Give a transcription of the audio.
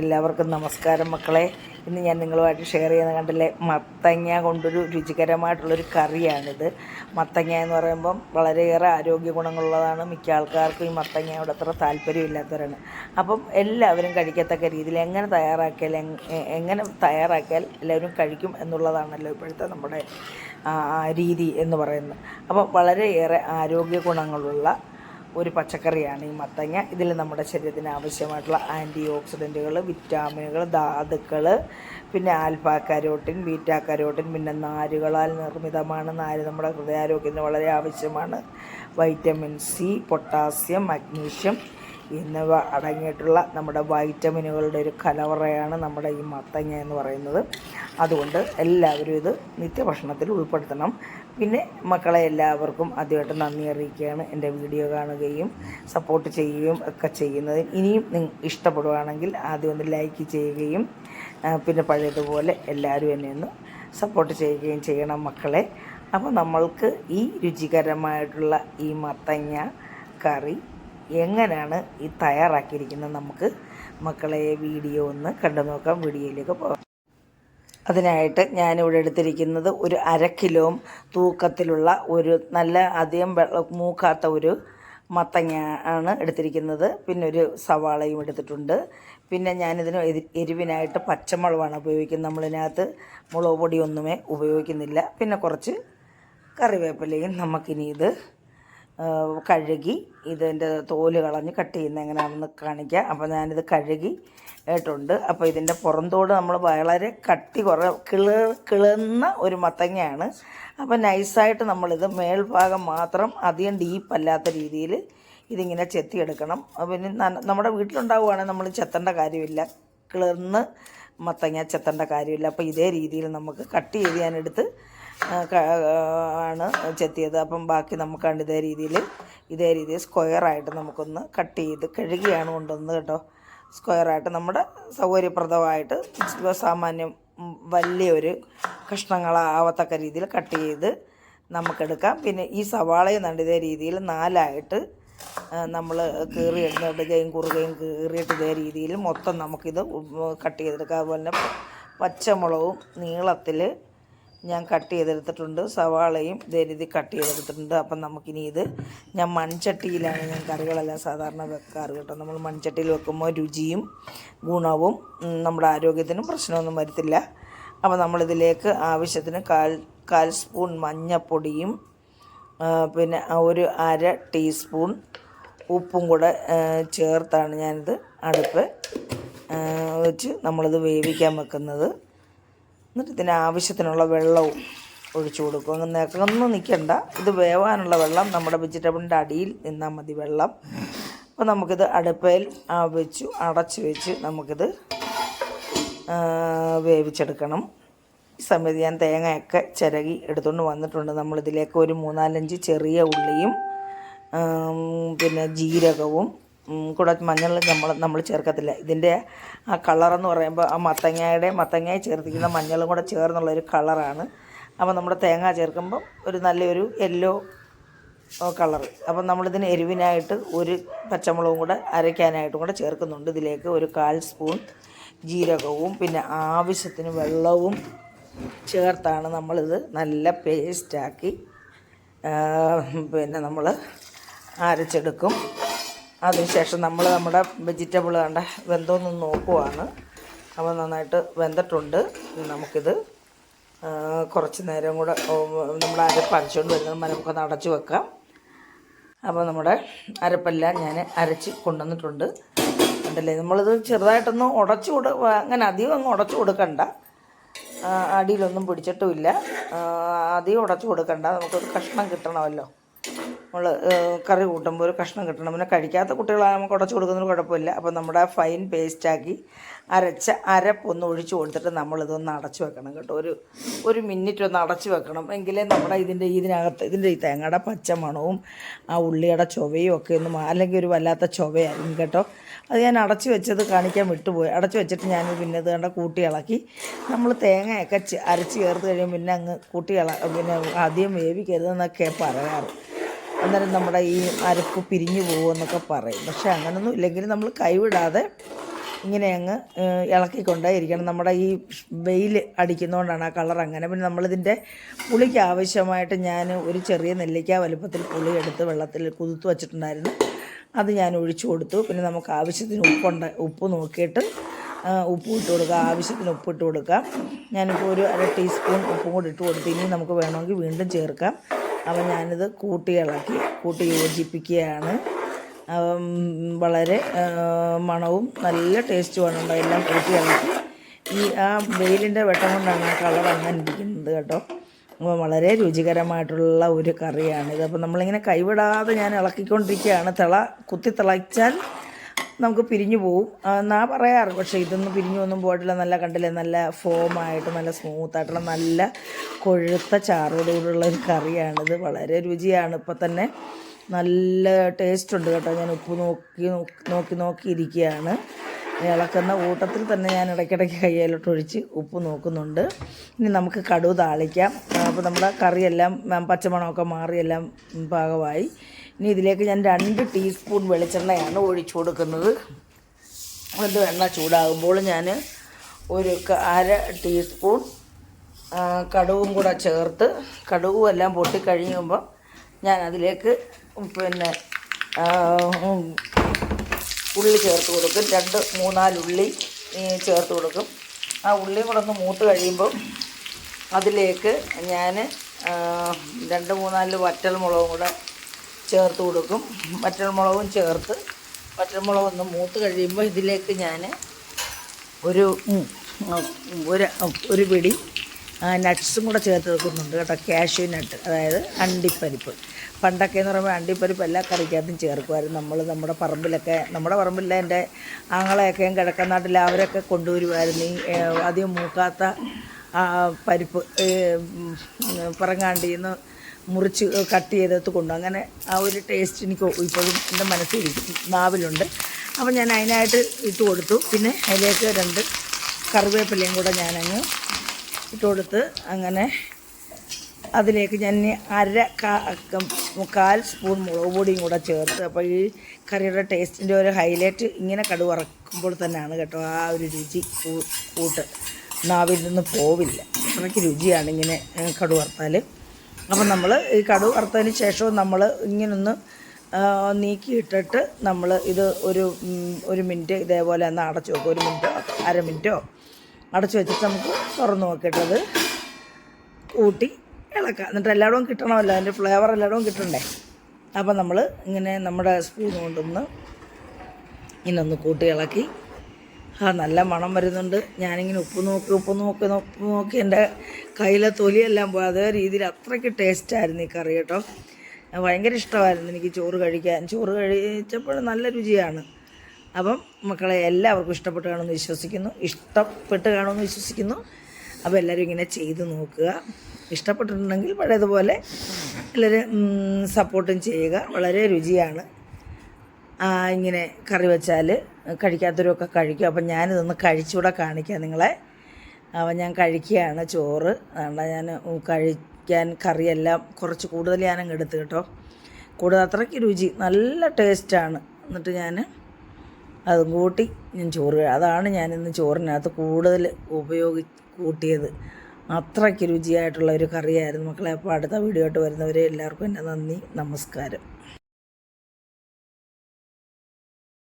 എല്ലാവർക്കും നമസ്കാരം മക്കളെ. ഇന്ന് ഞാൻ നിങ്ങളുമായിട്ട് ഷെയർ ചെയ്യുന്ന കണ്ടില്ലേ, മത്തങ്ങ കൊണ്ടൊരു രുചികരമായിട്ടുള്ളൊരു കറിയാണിത്. മത്തങ്ങ എന്ന് പറയുമ്പം വളരെയേറെ ആരോഗ്യ ഗുണങ്ങളുള്ളതാണ്. മിക്ക ആൾക്കാർക്കും ഈ മത്തങ്ങയോട് അത്ര താല്പര്യമില്ലാത്തവരാണ്. അപ്പം എല്ലാവരും കഴിക്കത്തക്ക രീതിയിൽ എങ്ങനെ തയ്യാറാക്കിയാൽ എല്ലാവരും കഴിക്കും എന്നുള്ളതാണല്ലോ ഇപ്പോഴത്തെ നമ്മുടെ രീതി എന്ന് പറയുന്നത്. അപ്പം വളരെയേറെ ആരോഗ്യ ഗുണങ്ങളുള്ള ഒരു പച്ചക്കറിയാണ് ഈ മത്തങ്ങ. ഇതിൽ നമ്മുടെ ശരീരത്തിന് ആവശ്യമായിട്ടുള്ള ആൻറ്റി ഓക്സിഡൻറ്റുകൾ, വിറ്റാമിനുകൾ, ധാതുക്കൾ, പിന്നെ ആൽഫ കരോട്ടിൻ, ബീറ്റ കരോട്ടിൻ, പിന്നെ നാരുകളാൽ നിർമ്മിതമാണ്. നാര് നമ്മുടെ ഹൃദയാരോഗ്യത്തിന് വളരെ ആവശ്യമാണ്. വൈറ്റമിൻ സി, പൊട്ടാസ്യം, മഗ്നീഷ്യം എന്നിവ അടങ്ങിയിട്ടുള്ള നമ്മുടെ വൈറ്റമിനുകളുടെ ഒരു കലവറയാണ് നമ്മുടെ ഈ മത്തങ്ങ എന്ന് പറയുന്നത്. അതുകൊണ്ട് എല്ലാവരും ഇത് നിത്യഭക്ഷണത്തിൽ ഉൾപ്പെടുത്തണം. പിന്നെ മക്കളെ എല്ലാവർക്കും ആദ്യമായിട്ട് നന്ദി അറിയിക്കുകയാണ്, എൻ്റെ വീഡിയോ കാണുകയും സപ്പോർട്ട് ചെയ്യുകയും ഒക്കെ ചെയ്യുന്നത്. ഇനിയും ഇഷ്ടപ്പെടുകയാണെങ്കിൽ ആദ്യം ഒന്ന് ലൈക്ക് ചെയ്യുകയും പിന്നെ പഴയതുപോലെ എല്ലാവരും എന്നെ ഒന്ന് സപ്പോർട്ട് ചെയ്യുകയും ചെയ്യണം മക്കളെ. അപ്പോൾ നമ്മൾക്ക് ഈ രുചികരമായിട്ടുള്ള ഈ മത്തങ്ങ കറി എങ്ങനെയാണ് ഈ തയ്യാറാക്കിയിരിക്കുന്നത് നമുക്ക് മക്കളെ വീഡിയോ ഒന്ന് കണ്ടു നോക്കാം. വീഡിയോയിലേക്ക് പോകാം. അതിനായിട്ട് ഞാനിവിടെ എടുത്തിരിക്കുന്നത് ഒരു 1/2 കിലോ തൂക്കത്തിലുള്ള ഒരു നല്ല അധികം മൂക്കാത്ത ഒരു മത്തങ്ങ ആണ് എടുത്തിരിക്കുന്നത്. പിന്നെ ഒരു സവാളയും എടുത്തിട്ടുണ്ട്. പിന്നെ ഞാനിതിന് എരിവിനായിട്ട് പച്ചമുളകാണ് ഉപയോഗിക്കുന്നത്. നമ്മളിതിനകത്ത് മുളക് പൊടി ഒന്നുമേ ഉപയോഗിക്കുന്നില്ല. പിന്നെ കുറച്ച് കറിവേപ്പിലയും. നമുക്കിനി ഇത് കഴുകി ഇതിൻ്റെ തോല് കളഞ്ഞ് കട്ട് ചെയ്യുന്നത് എങ്ങനെയാണെന്ന് കാണിക്കാം. അപ്പോൾ ഞാനിത് കഴുകി ഇട്ടുണ്ട്. അപ്പോൾ ഇതിൻ്റെ പുറന്തോട് നമ്മൾ വളരെ കട്ടി കിളുന്ന ഒരു മത്തങ്ങയാണ്. അപ്പോൾ നൈസായിട്ട് നമ്മളിത് മേൽഭാഗം മാത്രം അധികം ഡീപ്പല്ലാത്ത രീതിയിൽ ഇതിങ്ങനെ ചെത്തിയെടുക്കണം. പിന്നെ നമ്മുടെ വീട്ടിലുണ്ടാവുകയാണെങ്കിൽ നമ്മൾ ചെത്തേണ്ട കാര്യമില്ല, കിളർന്ന് മത്തങ്ങ ചെത്തേണ്ട കാര്യമില്ല. അപ്പോൾ ഇതേ രീതിയിൽ നമുക്ക് കട്ട് ചെയ്ത് ഞാനെടുത്ത് ആണ് ചെത്തിയത്. അപ്പം ബാക്കി നമുക്കാണ്ട് ഇതേ രീതിയിൽ സ്ക്വയറായിട്ട് നമുക്കൊന്ന് കട്ട് ചെയ്ത് കഴുകിയാണ് കൊണ്ടുവന്നത് കേട്ടോ. സ്ക്വയറായിട്ട് നമ്മുടെ സൗകര്യപ്രദമായിട്ട് സാമാന്യം വലിയൊരു കഷ്ണങ്ങളാവത്തക്ക രീതിയിൽ കട്ട് ചെയ്ത് നമുക്കെടുക്കാം. പിന്നെ ഈ സവാളയും കണ്ട് ഇതേ രീതിയിൽ 4ആയിട്ട് നമ്മൾ കീറിയിടുകയും കുറുകയും കീറിയിട്ട് ഇതേ രീതിയിൽ മൊത്തം നമുക്കിത് കട്ട് ചെയ്തെടുക്കാം. അതുപോലെ തന്നെ പച്ചമുളകും നീളത്തിൽ ഞാൻ കട്ട് ചെയ്തെടുത്തിട്ടുണ്ട്. സവാളയും ഇതേ രീതി കട്ട് ചെയ്തെടുത്തിട്ടുണ്ട്. അപ്പം നമുക്കിനി ഇത് ഞാൻ മൺചട്ടിയിലാണ് ഞാൻ കറികളെല്ലാം സാധാരണ വെക്കാറ് കേട്ടോ. നമ്മൾ മൺചട്ടിയിൽ വെക്കുമ്പോൾ രുചിയും ഗുണവും നമ്മുടെ ആരോഗ്യത്തിനും പ്രശ്നമൊന്നും വരത്തില്ല. അപ്പോൾ നമ്മളിതിലേക്ക് ആവശ്യത്തിന് കാൽ സ്പൂൺ മഞ്ഞൾപ്പൊടിയും പിന്നെ ഒരു 1/2 ടീസ്പൂൺ ഉപ്പും കൂടെ ചേർത്താണ് ഞാനിത് അടുപ്പ് വെച്ച് നമ്മളിത് വേവിക്കാൻ വെക്കുന്നത്. എന്നിട്ട് ഇതിന് ആവശ്യത്തിനുള്ള വെള്ളവും ഒഴിച്ചു കൊടുക്കും. ഒന്നും നിൽക്കണ്ട, ഇത് വേവാനുള്ള വെള്ളം നമ്മുടെ വെജിറ്റബിളിൻ്റെ അടിയിൽ നിന്നാൽ മതി വെള്ളം. അപ്പോൾ നമുക്കിത് അടുപ്പിൽ അടച്ച് വെച്ച് നമുക്കിത് വേവിച്ചെടുക്കണം. ഈ സമയത്ത് ഞാൻ തേങ്ങയൊക്കെ ചിരകി എടുത്തുകൊണ്ട് വന്നിട്ടുണ്ട്. നമ്മളിതിലേക്ക് ഒരു 3-4 ചെറിയ ഉള്ളിയും പിന്നെ ജീരകവും കൂടെ, മഞ്ഞൾ നമ്മൾ ചേർക്കത്തില്ല. ഇതിൻ്റെ ആ കളറെന്ന് പറയുമ്പോൾ ആ മത്തങ്ങയെ ചേർത്തിക്കുന്ന മഞ്ഞളും കൂടെ ചേർന്നുള്ളൊരു കളറാണ്. അപ്പോൾ നമ്മുടെ തേങ്ങ ചേർക്കുമ്പോൾ ഒരു നല്ലൊരു യെല്ലോ കളർ. അപ്പം നമ്മളിതിന് എരിവിനായിട്ട് ഒരു പച്ചമുളകും കൂടെ അരയ്ക്കാനായിട്ടും കൂടെ ചേർക്കുന്നുണ്ട്. ഇതിലേക്ക് ഒരു 1/4 സ്പൂൺ ജീരകവും പിന്നെ ആവശ്യത്തിന് വെള്ളവും ചേർത്താണ് നമ്മളിത് നല്ല പേസ്റ്റാക്കി പിന്നെ നമ്മൾ അരച്ചെടുക്കും. അതിനുശേഷം നമ്മുടെ വെജിറ്റബിൾ കണ്ട വെന്തോന്ന് നോക്കുവാണ്. അപ്പോൾ നന്നായിട്ട് വെന്തിട്ടുണ്ട്. നമുക്കിത് കുറച്ച് നേരം കൂടെ നമ്മൾ അരപ്പ് അരച്ചുകൊണ്ട് വരുന്നത് നമുക്കൊന്ന് അടച്ചു വെക്കാം. അപ്പോൾ നമ്മുടെ അരപ്പെല്ലാം ഞാൻ അരച്ച് കൊണ്ടുവന്നിട്ടുണ്ട്. കണ്ടല്ലേ, നമ്മളിത് ചെറുതായിട്ടൊന്ന് അങ്ങനെ അധികം അങ്ങ് ഉടച്ചു കൊടുക്കണ്ട. അടിയിലൊന്നും പിടിച്ചിട്ടുമില്ല. അധികം ഉടച്ചു കൊടുക്കണ്ട. നമുക്കൊരു കഷ്ണം കിട്ടണമല്ലോ. നമ്മൾ കറി കൂട്ടുമ്പോൾ ഒരു കഷ്ണം കിട്ടണം. പിന്നെ കഴിക്കാത്ത കുട്ടികളാണ് നമുക്ക് ഉടച്ചു കൊടുക്കുന്നതിന് കുഴപ്പമില്ല. അപ്പോൾ നമ്മുടെ ഫൈൻ പേസ്റ്റാക്കി അരച്ച അരപ്പൊന്ന് ഒഴിച്ചു കൊടുത്തിട്ട് നമ്മളിതൊന്ന് അടച്ചു വെക്കണം കേട്ടോ. ഒരു മിനിറ്റ് ഒന്ന് അടച്ചു വെക്കണം. എങ്കിലേ നമ്മുടെ ഇതിൻ്റെ ഈ തേങ്ങയുടെ പച്ചമണവും ആ ഉള്ളിയുടെ ചൊവയും ഒക്കെ ഒന്ന്, അല്ലെങ്കിൽ ഒരു വല്ലാത്ത ചൊവയായിരിക്കും കേട്ടോ. അത് ഞാൻ അടച്ചു വെച്ചത് കാണിക്കാൻ വിട്ടുപോയി. അടച്ചു വെച്ചിട്ട് ഞാൻ പിന്നെ ഇത് കണ്ട കൂട്ടി ഇളക്കി. നമ്മൾ തേങ്ങയൊക്കെ അരച്ച് ചേർത്ത് കഴിയുമ്പോൾ പിന്നെ അങ്ങ് പിന്നെ ആദ്യം വേവിക്കരുതെന്നൊക്കെ പറയാറ്. അന്നേരം നമ്മുടെ ഈ അരപ്പ് പിരിഞ്ഞു പോകുമെന്നൊക്കെ പറയും. പക്ഷേ അങ്ങനൊന്നും ഇല്ലെങ്കിൽ നമ്മൾ കൈവിടാതെ ഇങ്ങനെ അങ്ങ് ഇളക്കിക്കൊണ്ടേയിരിക്കണം. നമ്മുടെ ഈ വെയിൽ അടിക്കുന്നതുകൊണ്ടാണ് ആ കളർ അങ്ങനെ. പിന്നെ നമ്മളിതിൻ്റെ പുളിക്ക് ആവശ്യമായിട്ട് ഞാൻ ഒരു ചെറിയ നെല്ലിക്ക വലുപ്പത്തിൽ പുളി എടുത്ത് വെള്ളത്തിൽ കുതിർത്ത് വച്ചിട്ടുണ്ടായിരുന്നു. അത് ഞാൻ ഒഴിച്ചു കൊടുത്തു. പിന്നെ നമുക്ക് ആവശ്യത്തിന് ഉപ്പ് നോക്കിയിട്ട് ഉപ്പ് ഇട്ട് കൊടുക്കുക, ആവശ്യത്തിന് ഉപ്പിട്ട് കൊടുക്കാം. ഞാനിപ്പോൾ ഒരു അര ടീസ്പൂൺ ഉപ്പും കൂടി ഇട്ട് കൊടുത്തു. ഇനി നമുക്ക് വേണമെങ്കിൽ വീണ്ടും ചേർക്കാം. അപ്പോൾ ഞാനിത് കൂട്ടി യോജിപ്പിക്കുകയാണ്. വളരെ മണവും നല്ല ടേസ്റ്റുമാണ്. എല്ലാം കൂട്ടി ഇളക്കി ആ വെയിലിൻ്റെ വെട്ടം കൊണ്ടാണ് ആ കളർ അങ്ങനെ ഇരിക്കുന്നത് കേട്ടോ. വളരെ രുചികരമായിട്ടുള്ള ഒരു കറിയാണിത്. അപ്പോൾ നമ്മളിങ്ങനെ കൈവിടാതെ ഞാൻ ഇളക്കിക്കൊണ്ടിരിക്കുകയാണ്. കുത്തി തിളച്ചാൽ നമുക്ക് പിരിഞ്ഞു പോവും എന്നാ പറയാറ്. പക്ഷേ ഇതൊന്നും പിരിഞ്ഞൊന്നും പോയിട്ടില്ല. നല്ല കണ്ടില്ലേ, നല്ല ഫോമായിട്ട് നല്ല സ്മൂത്തായിട്ടുള്ള നല്ല കൊഴുത്ത ചാറോടുകൂടിയുള്ള ഒരു കറിയാണിത്. വളരെ രുചിയാണ്. ഇപ്പോൾ തന്നെ നല്ല ടേസ്റ്റ് ഉണ്ട് കേട്ടോ. ഞാൻ ഉപ്പ് നോക്കിയിരിക്കുകയാണ്. ഇളക്കുന്ന കൂട്ടത്തിൽ തന്നെ ഞാൻ ഇടയ്ക്കിടയ്ക്ക് കയ്യിലോട്ടൊഴിച്ച് ഉപ്പ് നോക്കുന്നുണ്ട്. ഇനി നമുക്ക് കടുക് താളിക്കാം. അപ്പോൾ നമ്മുടെ കറിയെല്ലാം പച്ചമണമൊക്കെ മാറിയെല്ലാം പാകമായി. ഇനി ഇതിലേക്ക് ഞാൻ 2 ടീസ്പൂൺ വെളിച്ചെണ്ണയാണ് ഒഴിച്ചു കൊടുക്കുന്നത്. അത് എണ്ണ ചൂടാകുമ്പോൾ ഞാൻ ഒരു അര ടീസ്പൂൺ കടുകും കൂടെ ചേർത്ത്, കടുകും എല്ലാം പൊട്ടിക്കഴിയുമ്പോൾ ഞാൻ അതിലേക്ക് പിന്നെ ഉള്ളി ചേർത്ത് കൊടുക്കും. 2-3-4 ഉള്ളി ചേർത്ത് കൊടുക്കും. ആ ഉള്ളിയും കൂടെ ഒന്ന് മൂത്ത് കഴിയുമ്പോൾ അതിലേക്ക് ഞാൻ 2-3-4 വറ്റൽമുളകും കൂടെ ചേർത്ത് കൊടുക്കും. വറ്റൽമുളകും ചേർത്ത് വറ്റൽമുളകൊന്ന് മൂത്ത് കഴിയുമ്പോൾ ഇതിലേക്ക് ഞാൻ ഒരു പിടി നട്ട്സും കൂടെ ചേർത്ത് വെക്കുന്നുണ്ട് കേട്ടോ. കാഷ്യൂ നട്ട്, അതായത് അണ്ടിപ്പരിപ്പ്. പണ്ടൊക്കെ എന്ന് പറയുമ്പോൾ അണ്ടിപ്പരിപ്പ് എല്ലാ കറിക്കകത്തും ചേർക്കുമായിരുന്നു. നമ്മുടെ പറമ്പിലെ എൻ്റെ ആങ്ങളെയൊക്കെ കിഴക്കനാട്ടിൽ അവരൊക്കെ കൊണ്ടുവരുമായിരുന്നു ഈ അധികം മൂക്കാത്ത പരിപ്പ് പറങ്ങാണ്ടിന്ന് മുറിച്ച് കട്ട് ചെയ്തെടുത്ത് കൊണ്ടു. അങ്ങനെ ആ ഒരു ടേസ്റ്റ് എനിക്ക് ഇപ്പോഴും എൻ്റെ മനസ്സിലിരിക്കും, നാവിലുണ്ട്. അപ്പോൾ ഞാൻ അതിനായിട്ട് ഇട്ട് കൊടുത്തു. പിന്നെ അതിലേക്ക് 2 കറിവേപ്പിലയും കൂടെ ഞാനങ്ങ് ഇട്ട് കൊടുത്ത് അങ്ങനെ അതിലേക്ക് ഞാൻ 1/4 സ്പൂൺ മുളക് പൊടിയും കൂടെ ചേർത്ത്. അപ്പോൾ ഈ കറിയുടെ ടേസ്റ്റിൻ്റെ ഒരു ഹൈലൈറ്റ് ഇങ്ങനെ കടുക് വറക്കുമ്പോൾ തന്നെയാണ് കേട്ടോ. ആ ഒരു രുചി കൂട്ട് നാവിൽ നിന്ന് പോവില്ല. അത്രയ്ക്ക് രുചിയാണ് ഇങ്ങനെ കടുക് വറുത്താൽ. അപ്പം നമ്മൾ ഈ കടുക് വറുത്തതിന് ശേഷവും നമ്മൾ ഇങ്ങനൊന്ന് നീക്കിയിട്ടിട്ട് നമ്മൾ ഇത് ഒരു മിനിറ്റ് ഇതേപോലെ ഒന്ന് അടച്ചു വെക്കും. 1 മിനിറ്റോ അര മിനിറ്റോ അടച്ചു വെച്ചിട്ട് നമുക്ക് തുറന്ന് നോക്കിയിട്ടത് കൂട്ടി ഇളക്കാം. എന്നിട്ട് എല്ലായിടവും കിട്ടണമല്ലോ, അതിൻ്റെ ഫ്ലേവർ എല്ലായിടവും കിട്ടണ്ടേ. അപ്പം നമ്മൾ ഇങ്ങനെ നമ്മുടെ സ്പൂൺ കൊണ്ടൊന്ന് ഇങ്ങനൊന്ന് കൂട്ടി ഇളക്കി. നല്ല മണം വരുന്നുണ്ട്. ഞാനിങ്ങനെ ഉപ്പ് നോക്കി എൻ്റെ കയ്യിലെ തൊലിയെല്ലാം പോയി. അതേ രീതിയിൽ അത്രയ്ക്ക് ടേസ്റ്റായിരുന്നു ഈ കറി കേട്ടോ. ഭയങ്കര ഇഷ്ടമായിരുന്നു എനിക്ക് ചോറ് കഴിച്ചപ്പോൾ നല്ല രുചിയാണ്. അപ്പം മക്കളെ എല്ലാവർക്കും ഇഷ്ടപ്പെട്ട് കാണുമെന്ന് വിശ്വസിക്കുന്നു. അപ്പോൾ എല്ലാവരും ഇങ്ങനെ ചെയ്ത് നോക്കുക. ഇഷ്ടപ്പെട്ടിട്ടുണ്ടെങ്കിൽ പഴയതുപോലെ എല്ലാവരും സപ്പോർട്ടും ചെയ്യുക. വളരെ രുചിയാണ്. ഇങ്ങനെ കറി വെച്ചാൽ കഴിക്കാത്തവരൊക്കെ കഴിക്കും. അപ്പം ഞാനിതൊന്ന് കഴിച്ചുകൂടെ കാണിക്കാം നിങ്ങളെ. അപ്പം ഞാൻ കഴിക്കുകയാണ് ചോറ്. അതുകൊണ്ട് ഞാൻ കഴിക്കാൻ കറിയെല്ലാം കുറച്ച് കൂടുതൽ ഞാനങ്ങ് എടുത്ത് കേട്ടോ. അത്രയ്ക്ക് രുചി, നല്ല ടേസ്റ്റാണ്. എന്നിട്ട് ഞാൻ അതും കൂട്ടി ചോറ്, അതാണ് ഞാനിന്ന് ചോറിനകത്ത് കൂടുതൽ കൂട്ടിയത്. അത്രയ്ക്ക് രുചിയായിട്ടുള്ള ഒരു കറിയായിരുന്നു മക്കളെ. അപ്പോൾ അടുത്ത വീഡിയോ ആയിട്ട് വരുന്നവരെ എല്ലാവർക്കും എൻ്റെ നന്ദി, നമസ്കാരം.